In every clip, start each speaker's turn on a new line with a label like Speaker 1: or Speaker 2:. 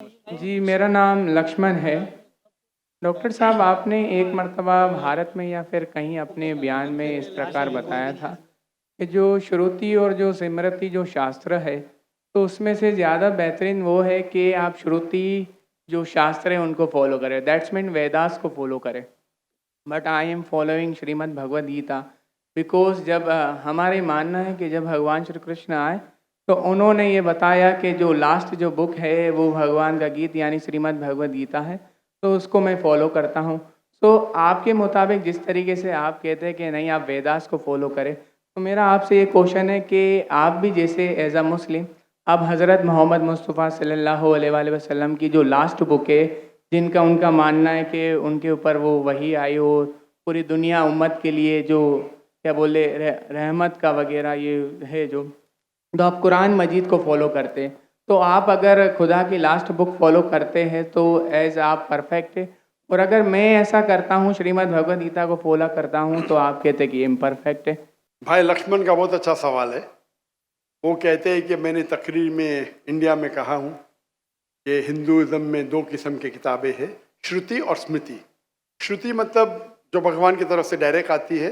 Speaker 1: जी, मेरा नाम लक्ष्मण है। डॉक्टर साहब, आपने एक मर्तबा भारत में या फिर कहीं अपने बयान में इस प्रकार बताया था कि जो श्रुति और जो स्मृति जो शास्त्र है, तो उसमें से ज़्यादा बेहतरीन वो है कि आप श्रुति जो शास्त्र है उनको फॉलो करें, दैट्स मीन वेदास को फॉलो करें। But I am following Shrimad Bhagavad Gita because जब हमारे मानना है कि जब भगवान श्री कृष्ण आए तो उन्होंने ये बताया कि जो लास्ट जो बुक है वो भगवान का गीत यानी श्रीमद् भगवद गीता है, तो उसको मैं फॉलो करता हूँ। सो आपके मुताबिक जिस तरीके से आप कहते हैं कि नहीं आप वेदास को फॉलो करें, तो मेरा आपसे ये क्वेश्चन है कि आप भी जैसे एज अ मुस्लिम अब हज़रत मोहम्मद मुस्तफ़ा सल्लल्लाहु अलैहि वसल्लम की जो लास्ट बुक है, जिनका उनका मानना है कि उनके ऊपर वो वही आई हो पूरी दुनिया उम्मत के लिए जो क्या बोले रहमत का वगैरह ये है जो, तो आप कुरान मजीद को फॉलो करते हैं। तो आप अगर खुदा की लास्ट बुक फॉलो करते हैं तो एज आप परफेक्ट है, और अगर मैं ऐसा करता हूँ श्रीमद् भगवद गीता को फॉलो करता हूँ तो आप कहते हैं कि इम्परफेक्ट है।
Speaker 2: भाई लक्ष्मण का बहुत अच्छा सवाल है। वो कहते हैं कि मैंने तकरीर में इंडिया में कहा हूँ कि हिंदुज़म में दो किस्म की किताबें हैं, श्रुति और स्मृति। श्रुति मतलब जो भगवान की तरफ से डायरेक्ट आती है,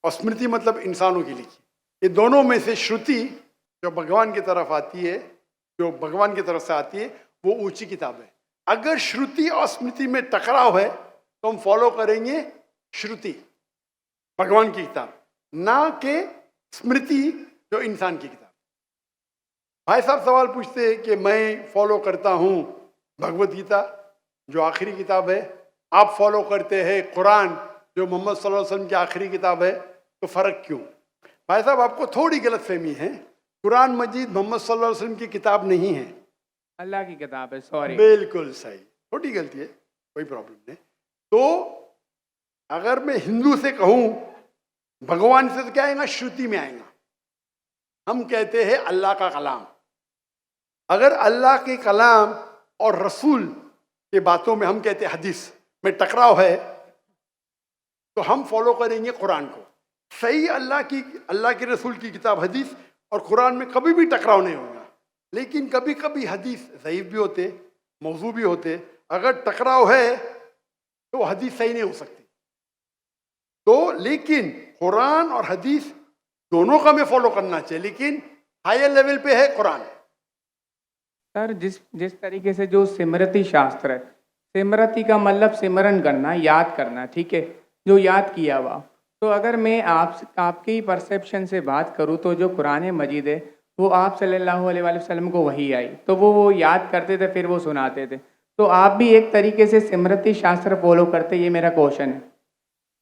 Speaker 2: और स्मृति मतलब इंसानों की लिखी। ये दोनों में से श्रुति जो भगवान की तरफ आती है, जो भगवान की तरफ से आती है, वो ऊंची किताब है। अगर श्रुति और स्मृति में टकराव है तो हम फॉलो करेंगे श्रुति, भगवान की किताब, ना कि स्मृति जो इंसान की किताब। भाई साहब सवाल पूछते हैं कि मैं फॉलो करता हूँ भगवत गीता जो आखिरी किताब है, आप फॉलो करते हैं कुरान जो मोहम्मद सल्लल्लाहु अलैहि वसल्लम की आखिरी किताब है, तो फर्क क्यों? भाई साहब आपको थोड़ी गलत फहमी है। कुरान मजीद मोहम्मद सल्लल्लाहु अलैहि वसल्लम की किताब नहीं है,
Speaker 1: अल्लाह की किताब है। सॉरी,
Speaker 2: बिल्कुल सही, छोटी गलती है, कोई प्रॉब्लम नहीं। तो अगर मैं हिंदू से कहूँ भगवान से, तो क्या आएगा? श्रुति में आएगा। हम कहते हैं अल्लाह का कलाम। अगर अल्लाह के कलाम और रसूल के बातों में हम कहते हैं हदीस में टकराव है, तो हम फॉलो करेंगे कुरान को। सही अल्लाह के रसूल की किताब हदीस और कुरान में कभी भी टकराव नहीं होगा। लेकिन कभी कभी हदीस ज़ईफ भी होते, मौजू भी होते। अगर टकराव है तो हदीस सही नहीं हो सकती। तो लेकिन कुरान और हदीस दोनों का हमें फॉलो करना चाहिए, लेकिन हायर लेवल पे है कुरान।
Speaker 1: सर जिस जिस तरीके से जो स्मृति शास्त्र है, स्मृति का मतलब सिमरन करना, याद करना, ठीक है, जो याद किया हुआ। तो अगर मैं आपकी परसेप्शन से बात करूँ तो जो कुरान मजीद है वो आप सल्लल्लाहु अलैहि वसल्लम को वही आई, तो वो याद करते थे फिर वो सुनाते थे। तो आप भी एक तरीके से स्मृति शास्त्र फॉलो करते, ये मेरा क्वेश्चन है।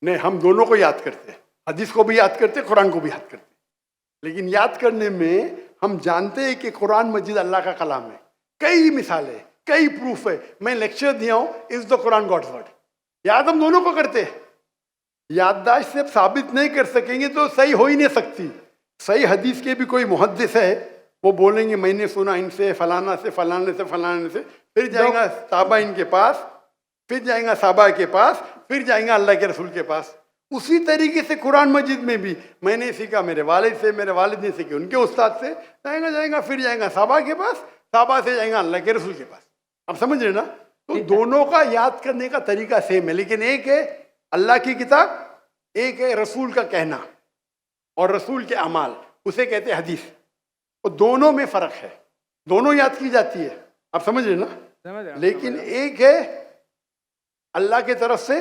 Speaker 2: नहीं, हम दोनों को याद करते हैं, हदीस को भी याद करते, कुरान को भी याद करते। लेकिन याद करने में हम जानते हैं कि कुरान मजीद अल्लाह का कलाम है। कई मिसालें, कई प्रूफ है। मैं लेक्चर दिया हूँ, is the Quran God's word. याद हम दोनों को करते हैं। याददाश्त से साबित नहीं कर सकेंगे तो सही हो ही नहीं सकती। सही हदीस के भी कोई मुहद्दिस है, वो बोलेंगे मैंने सुना इनसे, फलाना से, फलाने से, फलाने से, फिर जाएगा साहबा इनके पास, फिर जाएगा साहबा के पास, फिर जाएगा अल्लाह के रसूल के पास। उसी तरीके से कुरान मजीद में भी मैंने सीखा मेरे वालिद से, मेरे वालिद ने सीखी उनके उस्ताद से, जाएगा फिर जाएगा साहबा के पास, साहबा से जाएगा अल्लाह के रसूल के पास। आप समझ रहे ना? तो दोनों का याद करने का तरीका सेम है, लेकिन एक है अल्लाह की किताब, एक है रसूल का कहना और रसूल के अमाल, उसे कहते हैं हदीस। तो दोनों में फर्क है, दोनों याद की जाती है। आप समझ रहे ना?
Speaker 1: समझ रहा हूं,
Speaker 2: लेकिन एक है अल्लाह की तरफ से,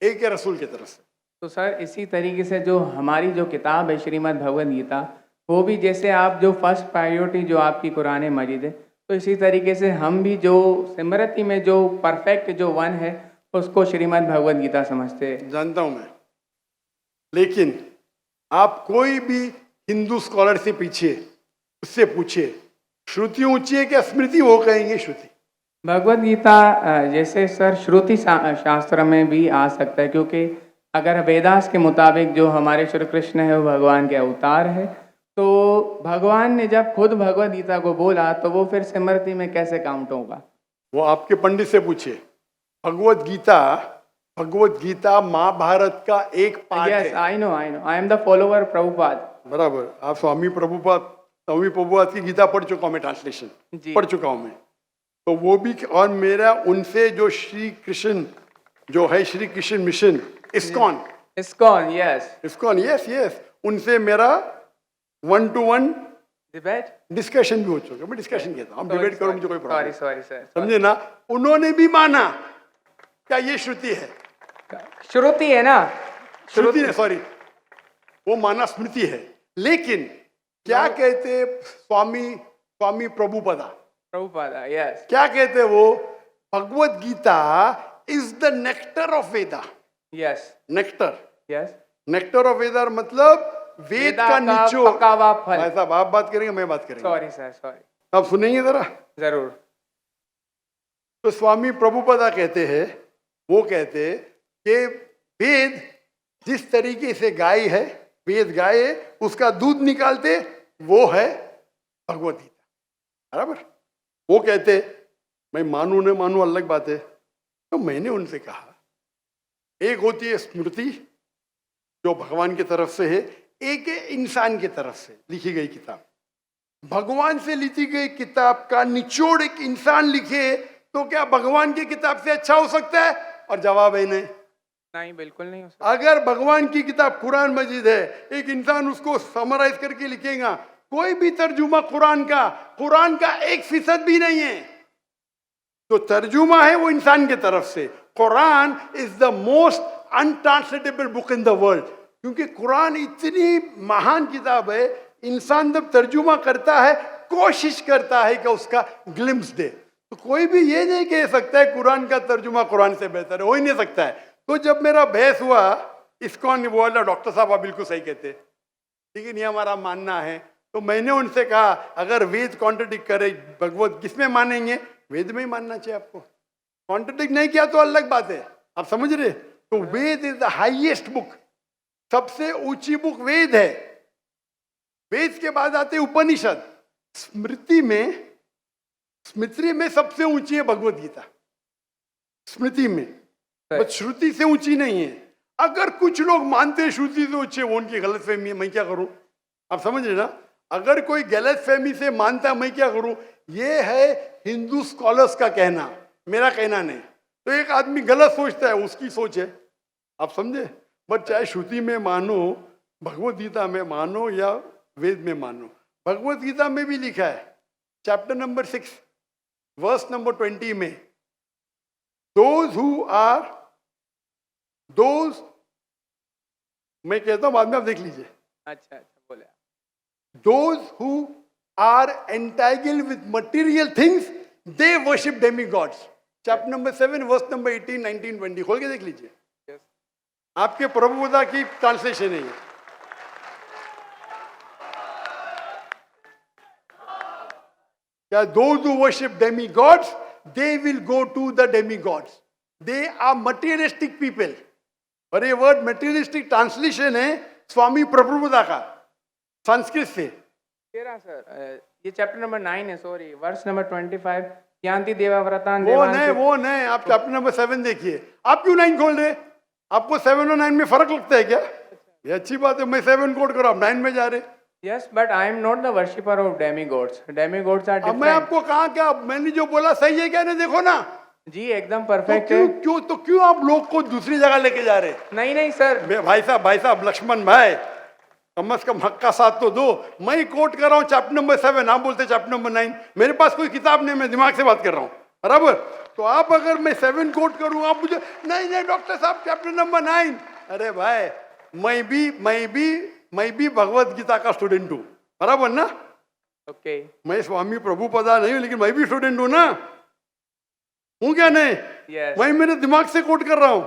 Speaker 2: एक है रसूल की तरफ से।
Speaker 1: तो सर इसी तरीके से जो हमारी जो किताब है श्रीमद् भगवद गीता, वो भी जैसे आप जो फर्स्ट प्रायोरिटी जो आपकी कुरान मजीद है, तो इसी तरीके से हम भी जो स्मृति में जो परफेक्ट जो वन है उसको श्रीमद् भगवद गीता समझते हैं।
Speaker 2: जानता हूं मैं, लेकिन आप कोई भी हिंदू स्कॉलर से पीछे उससे पूछिए श्रुति ऊंची है क्या स्मृति, वो कहेंगे श्रुति।
Speaker 1: भगवद गीता जैसे सर श्रुति शास्त्र में भी आ सकता है, क्योंकि अगर वेदास के मुताबिक जो हमारे श्री कृष्ण है वो भगवान के अवतार है, तो भगवान ने जब खुद भगवद गीता को बोला तो वो फिर स्मृति में कैसे काउंट होगा?
Speaker 2: वो आपके पंडित से पूछिए। भगवत गीता महाभारत का एक पार्ट है।
Speaker 1: Yes, I know, I am the follower Prabhupada.
Speaker 2: बराबर, आप स्वामी प्रभुपाद की गीता पढ़ चुका हूँ मैं, ट्रांसलेशन पढ़ चुका हूँ मैं। तो वो भी, और मेरा उनसे जो श्री कृष्ण जो है, Shri Krishna mission ISKCON,
Speaker 1: ISKCON, yes.
Speaker 2: ISKCON, yes yes, उनसे मेरा 1-to-1
Speaker 1: Debate?
Speaker 2: डिस्कशन भी हो चुका। मैं डिस्कशन कहता हूँ, हम डिबेट करो, मुझे कोई प्रॉब्लम
Speaker 1: Sorry,
Speaker 2: नहीं।
Speaker 1: sir.
Speaker 2: समझे ना, उन्होंने भी माना क्या ये श्रुति है,
Speaker 1: श्रुति है ना?
Speaker 2: श्रुति नहीं, सॉरी, वो माना स्मृति है। लेकिन क्या कहते स्वामी प्रभुपदा,
Speaker 1: प्रभुपादा, yes.
Speaker 2: क्या कहते वो, Bhagavad Gita is the nectar of Veda.
Speaker 1: Yes.
Speaker 2: Nectar,
Speaker 1: Yes.
Speaker 2: Nectar of Veda मतलब वेद
Speaker 1: वेदा
Speaker 2: का
Speaker 1: का
Speaker 2: निचोड़।
Speaker 1: पका हुआ फल।
Speaker 2: भाई साहब आप बात करेंगे, मैं बात करेंगे,
Speaker 1: Sorry, sir. Sorry.
Speaker 2: आप सुनेंगे जरा।
Speaker 1: जरूर।
Speaker 2: तो स्वामी प्रभुपदा कहते हैं, वो कहते कि वेद जिस तरीके से गाय है, वेद गाय है, उसका दूध निकालते वो है भगवत गीता, बराबर। वो कहते, मैं मानू न मानू अलग बात है। तो मैंने उनसे कहा, एक होती है स्मृति जो भगवान की तरफ से है, एक है इंसान की तरफ से लिखी गई किताब। भगवान से लिखी गई किताब का निचोड़ एक इंसान लिखे तो क्या भगवान की किताब से अच्छा हो सकता है? और जवाब है नहीं।
Speaker 1: नहीं, बिल्कुल नहीं हो सकता।
Speaker 2: अगर भगवान की किताब कुरान मजीद है, एक इंसान उसको समराइज करके लिखेगा, कोई भी तर्जुमा कुरान का 1% भी नहीं है। तो तर्जुमा है वो इंसान की तरफ से। Quran is the most untranslatable book in the world, क्योंकि कुरान इतनी महान किताब है, इंसान जब तर्जुमा करता है, कोशिश करता है कि उसका ग्लिम्स दे। तो कोई भी ये नहीं कह सकता है कुरान का तर्जुमा कुरान से बेहतर है, हो ही नहीं सकता है। तो जब मेरा बहस हुआ, इस्कॉन बोला डॉक्टर साहब आप बिल्कुल सही कहते, लेकिन ये हमारा मानना है। तो मैंने उनसे कहा, अगर वेद कॉन्ट्रडिक्ट करे भगवत, किसमें मानेंगे? वेद में ही मानना चाहिए आपको। कॉन्ट्रडिक्ट नहीं किया तो अलग बात है, आप समझ रहे? तो वेद इज द हाईएस्ट बुक, सबसे ऊंची बुक वेद है। वेद के बाद आते उपनिषद। स्मृति में सबसे ऊंची है भगवत गीता, स्मृति में, बस श्रुति से ऊंची नहीं है। अगर कुछ लोग मानते हैं श्रुति से ऊंची है, वो उनकी गलत फहमी है, मैं क्या करूं? आप समझ रहे ना? अगर कोई गलत फहमी से मानता है, मैं क्या करूं? ये है हिंदू स्कॉलर्स का कहना, मेरा कहना नहीं। तो एक आदमी गलत सोचता है, उसकी सोच है, आप समझे? बट चाहे श्रुति में मानो, भगवत गीता में मानो या वेद में मानो, भगवत गीता में भी लिखा है, चैप्टर नंबर 6 वर्स नंबर 20 में, दोज, मैं कहता हूं बाद में आप देख लीजिए।
Speaker 1: अच्छा, बोले।
Speaker 2: Those who are entangled with material things, they worship demigods. Chapter number 7, verse number 18, 19, 20. खोल के देख लीजिए।
Speaker 1: Yes.
Speaker 2: आपके प्रभुपदा की ट्रांसलेशन है ये। क्या those who worship demigods, they will go to the demigods. They are materialistic people. और ये वर्ड materialistic ट्रांसलेशन है स्वामी प्रभुपदा का, संस्कृत से।
Speaker 1: तेरा सर, ये चैप्टर नंबर 9 है, सॉरी, वर्स नंबर 25, यान्ति देवाव्रतान
Speaker 2: वो नहीं, आप चैप्टर नंबर 7 देखिए। आप क्यों 9 खोल रहे? आपको 7 और 9 में फर्क लगता है क्या? ये अच्छी बात है, मैं 7 कोट करो, आप 9 में जा रहे।
Speaker 1: Yes, but I am not the worshipper of demigods. Demigods are
Speaker 2: अब मैं
Speaker 1: डिफरेंट।
Speaker 2: आपको कहा क्या, मैंने जो बोला सही है क्या? नहीं, देखो ना
Speaker 1: जी, एकदम
Speaker 2: तो
Speaker 1: परफेक्ट है।
Speaker 2: क्यों आप लोग को दूसरी जगह लेके जा रहे?
Speaker 1: नहीं सर,
Speaker 2: भाई साहब लक्ष्मण भाई, कम से कम हक का साथ तो दो। मैं कोट कर रहा हूँ चैप्टर नंबर 7, आप बोलते चैप्टर नंबर 9। मेरे पास कोई किताब नहीं, मैं दिमाग से बात कर रहा हूँ, बराबर? तो आप अगर मैं 7 कोट करूँ, आप मुझे नहीं डॉक्टर साहब चैप्टर नंबर 9। अरे भाई, मैं भी भगवत गीता का स्टूडेंट हूँ, बराबर ना?
Speaker 1: ओके।
Speaker 2: मैं स्वामी प्रभुपदा नहीं हूँ, लेकिन मैं भी स्टूडेंट हूँ ना, हूँ क्या नहीं?
Speaker 1: Yes.
Speaker 2: मैं मेरे दिमाग से कोट कर रहा हूँ,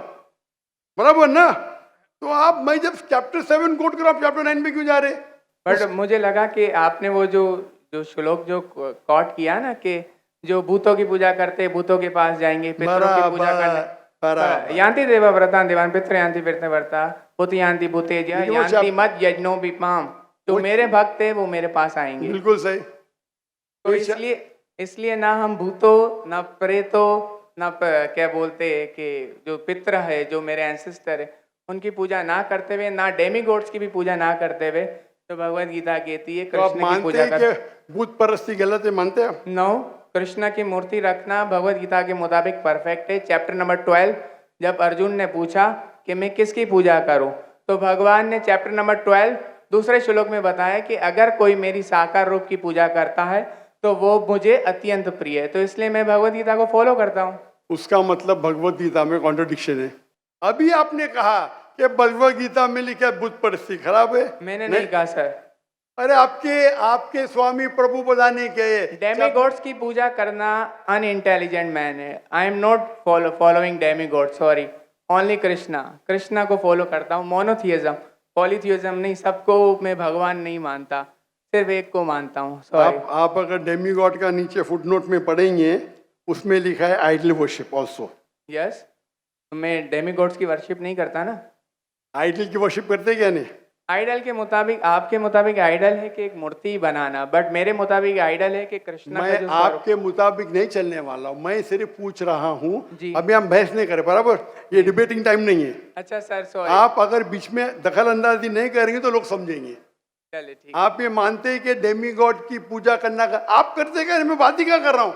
Speaker 2: बराबर ना? तो आप, मैं जब चैप्टर 7 कोट कर रहा हूँ, चैप्टर 9 में क्यों जा रहे?
Speaker 1: बट मुझे लगा कि आपने वो जो श्लोक जो कोट किया ना, कि जो भूतों की पूजा करते भूतों के पास जाएंगे, पितरों की पूजा करने, यान्ति देवाव्रतान देवान पितृ यान्ति पितृव्रता भूत यान्ति भूतेज्य यान्ति मत यज्ञो विपाम। जो मेरे भक्त है वो मेरे पास आएंगे।
Speaker 2: बिल्कुल सही।
Speaker 1: तो इसलिए ना हम भूतों, ना प्रेतों, ना क्या बोलते हैं कि जो पितृ है, जो मेरे एंसेस्टर है, उनकी पूजा ना करते हुए, ना डेमीगॉड्स की भी पूजा ना करते हुए, तो भगवत गीता कहती है कृष्ण की पूजा कर।
Speaker 2: भूत परस्ती गलत है, मानते हैं?
Speaker 1: नो, कृष्ण की मूर्ति रखना भगवत गीता के मुताबिक परफेक्ट है। चैप्टर नंबर 12, जब अर्जुन ने पूछा कि मैं किसकी पूजा करूं, तो भगवान ने चैप्टर नंबर 12 दूसरे श्लोक में बताया कि अगर कोई मेरी साकार रूप की पूजा करता है तो वो मुझे अत्यंत प्रिय है। तो इसलिए मैं भगवत गीता को फॉलो करता हूँ।
Speaker 2: उसका मतलब भगवत गीता में कॉन्ट्रडिक्शन है। अभी आपने कहा कि भगवत गीता में लिखा बुत परिस्थिति खराब है।
Speaker 1: मैंने नहीं कहा सर।
Speaker 2: अरे आपके स्वामी प्रभु बताने के
Speaker 1: डेमीगॉड्स की पूजा करना अनइंटेलिजेंट मैन है। आई am not following demigod, sorry, only Krishna को फॉलो करता हूँ। मोनोथियज्म, पॉलीथियज्म नहीं, सबको मैं भगवान नहीं मानता, सिर्फ एक को मानता हूँ। सॉरी।
Speaker 2: आप अगर डेमीगॉड का नीचे फुटनोट में पढ़ेंगे, उसमें लिखा है आइडल वर्शिप ऑल्सो।
Speaker 1: यस, मैं डेमीगॉड्स की वर्शिप नहीं करता ना।
Speaker 2: आइडल की वर्शिप करते क्या नहीं?
Speaker 1: आइडल के मुताबिक, आपके मुताबिक आइडल है कि एक मूर्ति बनाना, बट मेरे मुताबिक आइडल है कि कृष्णा का
Speaker 2: मैं
Speaker 1: जो
Speaker 2: आपके मुताबिक नहीं चलने वाला हूँ, मैं सिर्फ पूछ रहा हूँ।
Speaker 1: जी।
Speaker 2: अभी हम बहस नहीं करें, बराबर? ये डिबेटिंग टाइम नहीं है।
Speaker 1: अच्छा सर, सॉरी।
Speaker 2: आप अगर बीच में दखल अंदाजी नहीं करेंगे तो लोग समझेंगे।
Speaker 1: चलिए ठीक।
Speaker 2: आप ये मानते हैं कि डेमीगॉड की पूजा करना आप करते क्या? मैं बात ही क्या कर रहा हूँ?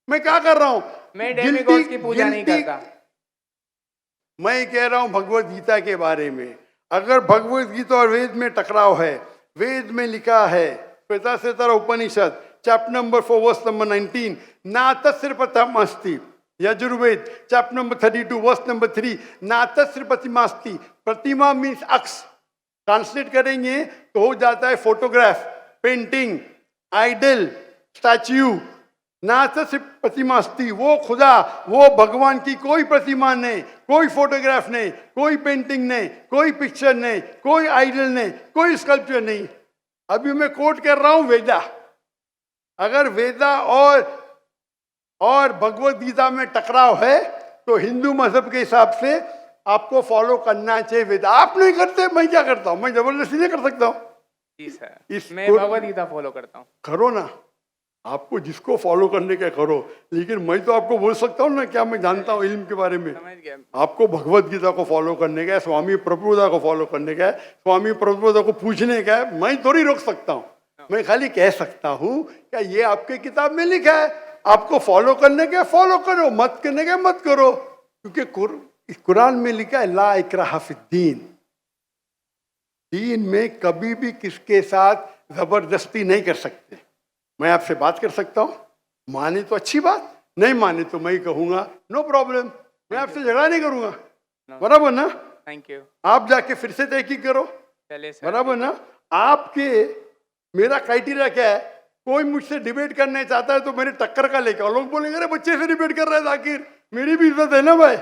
Speaker 2: मैं क्या कर रहा हूँ?
Speaker 1: मैं डेमीगॉड्स की पूजा नहीं करता।
Speaker 2: मैं कह रहा हूँ भगवत गीता के बारे में। अगर भगवत गीता और वेद में टकराव है, वेद में लिखा है Shvetashvatara Upanishad chapter number 4 verse number 19, ना तस्र प्रतिमास्ति। Yajurveda chapter number 32 verse number 3, ना तस्र प्रतिमास्ति। प्रतिमा मीन्स अक्स, ट्रांसलेट करेंगे तो हो जाता है फोटोग्राफ, पेंटिंग, आइडल, स्टैच्यू। ना तो सिर्फ प्रतिमास्ती, वो खुदा, वो भगवान की कोई प्रतिमा नहीं, कोई फोटोग्राफ नहीं, कोई पेंटिंग नहीं, कोई पिक्चर नहीं, कोई आइडल नहीं, कोई स्कल्पचर नहीं। अभी मैं कोट कर रहा हूं वेदा। अगर वेदा और भगवत गीता में टकराव है तो हिंदू मजहब के हिसाब से आपको फॉलो करना चाहिए वेदा। आप नहीं करते, मैं क्या करता हूं? मैं जबरदस्ती नहीं कर सकता हूं।
Speaker 1: जी सर, मैं भगवत गीता फॉलो करता हूँ।
Speaker 2: करो ना, आपको जिसको फॉलो करने का करो, लेकिन मैं तो आपको बोल सकता हूँ ना क्या मैं जानता हूँ इल्म के बारे में।
Speaker 1: समझ गया।
Speaker 2: आपको भगवत गीता को फॉलो करने का है, स्वामी प्रभुदा को फॉलो करने का है, स्वामी प्रभुदा को पूछने का है। मैं थोड़ी रोक सकता हूँ, मैं खाली कह सकता हूँ क्या ये आपके किताब में लिखा है, आपको फॉलो करने का फॉलो करो, मत करने का मत करो। क्योंकि कुरान में लिखा है ला इकराहा फिद्दीन, दीन में कभी भी किसके साथ जबरदस्ती नहीं कर सकते। मैं आपसे बात कर सकता हूँ, माने तो अच्छी बात, नहीं माने तो मैं कहूँगा नो प्रॉब्लम, मैं आपसे झगड़ा नहीं करूँगा। बराबर ना?
Speaker 1: Thank you.
Speaker 2: आप जाके फिर से तहकीक करो।
Speaker 1: चलिए सर।
Speaker 2: बराबर ना? आपके मेरा क्राइटेरिया क्या है? कोई मुझसे डिबेट करना चाहता है तो मेरे टक्कर का लेके और लोग बोलेंगे अरे बच्चे से डिबेट कर रहा है जाकिर, मेरी भी इज्जत है ना भाई,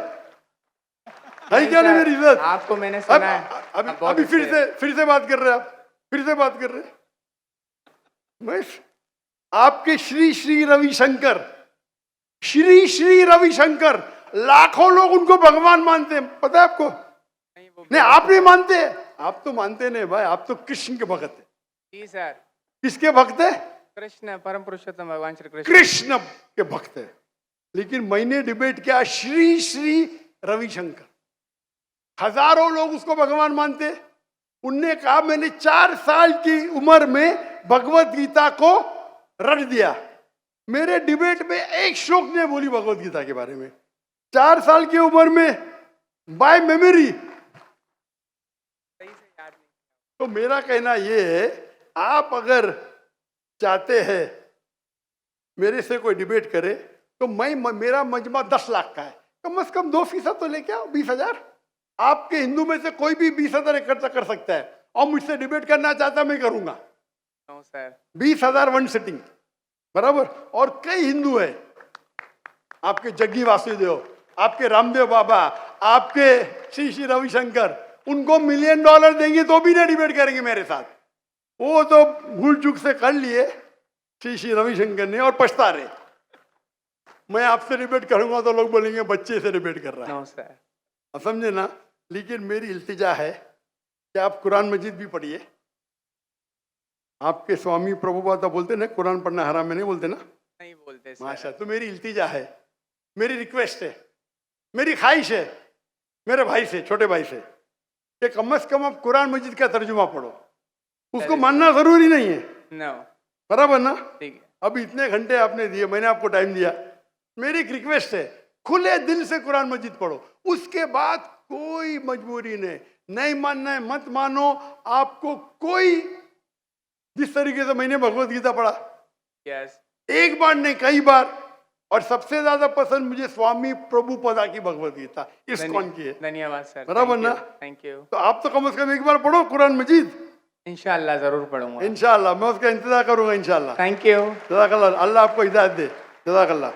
Speaker 2: है क्या नहीं मेरी इज्जत?
Speaker 1: आपको मैंने सुना है।
Speaker 2: अभी फिर से बात कर रहे हैं आप, फिर से बात कर रहे हैं। मैं आपके श्री श्री रविशंकर, श्री श्री रविशंकर, लाखों लोग उनको भगवान मानते हैं, पता है आपको? नहीं, आप नहीं मानते, आप तो मानते नहीं भाई, आप तो कृष्ण के भक्त है।
Speaker 1: जी सर।
Speaker 2: किसके भक्त है?
Speaker 1: कृष्ण, परम पुरुषोत्तम भगवान श्री कृष्ण।
Speaker 2: कृष्ण के भक्त है। लेकिन मैंने डिबेट किया श्री श्री रविशंकर, हजारों लोग उसको भगवान मानते। उनने कहा मैंने 4 साल की उम्र में भगवत गीता को रट दिया। मेरे डिबेट में एक श्लोक ने बोली भगवत गीता के बारे में, 4 साल की उम्र में बाय मेमोरी। तो मेरा कहना यह है, आप अगर चाहते हैं मेरे से कोई डिबेट करे तो मेरा मजमा 10 लाख का है, कम से कम 2% तो लेके आओ, 20,000। आपके हिंदू में से कोई भी 20,000 इकट्ठा कर सकता है और मुझसे डिबेट करना चाहता मैं करूंगा। 20,000 वन सिटिंग, बराबर। और कई हिंदू है, आपके जग्गी वासुदेव, आपके रामदेव बाबा, आपके श्री श्री रविशंकर, उनको $1 मिलियन देंगे तो भी नहीं डिबेट करेंगे मेरे साथ। वो तो भूल चूक से कर लिए श्री श्री रविशंकर ने और पछता रहे। मैं आपसे डिबेट करूंगा तो लोग बोलेंगे बच्चे से डिबेट कर रहा है। आप समझे ना? लेकिन मेरी इल्तिजा है कि आप कुरान मजीद भी पढ़िए। आपके स्वामी प्रभुपाद बोलते ना कुरान पढ़ना हराम है, नहीं बोलते ना? नहीं बोलते माशा। तो मेरी इल्तिजा है, मेरी रिक्वेस्ट है, मेरी ख्वाहिश है मेरे भाई से, छोटे भाई से, कि कम से कम आप कुरान मजीद का तर्जुमा पढ़ो। उसको मानना जरूरी नहीं है,
Speaker 1: नो,
Speaker 2: बराबर ना?
Speaker 1: ठीक है।
Speaker 2: अब इतने घंटे आपने दिए, मैंने आपको टाइम दिया, मेरी एक रिक्वेस्ट है, खुले दिल से कुरान मजीद पढ़ो। उसके बाद कोई मजबूरी नहीं मानना है मत मानो, आपको कोई, जिस तरीके से मैंने भगवत गीता पढ़ा,
Speaker 1: यस,
Speaker 2: एक बार नहीं कई बार, और सबसे ज्यादा पसंद मुझे स्वामी प्रभुपदा की भगवत गीता, इस्कॉन की है।
Speaker 1: धन्यवाद सर,
Speaker 2: बराबर ना?
Speaker 1: Thank you.
Speaker 2: तो आप तो कम से कम एक बार पढ़ो कुरान मजीद।
Speaker 1: इंशाल्लाह जरूर पढ़ूंगा।
Speaker 2: इंशाल्लाह मैं उसका इंतजार करूंगा इंशाल्लाह।
Speaker 1: Thank you.
Speaker 2: जज़ाकल्लाह, अल्लाह आपको हिदायत दे। जज़ाकल्लाह।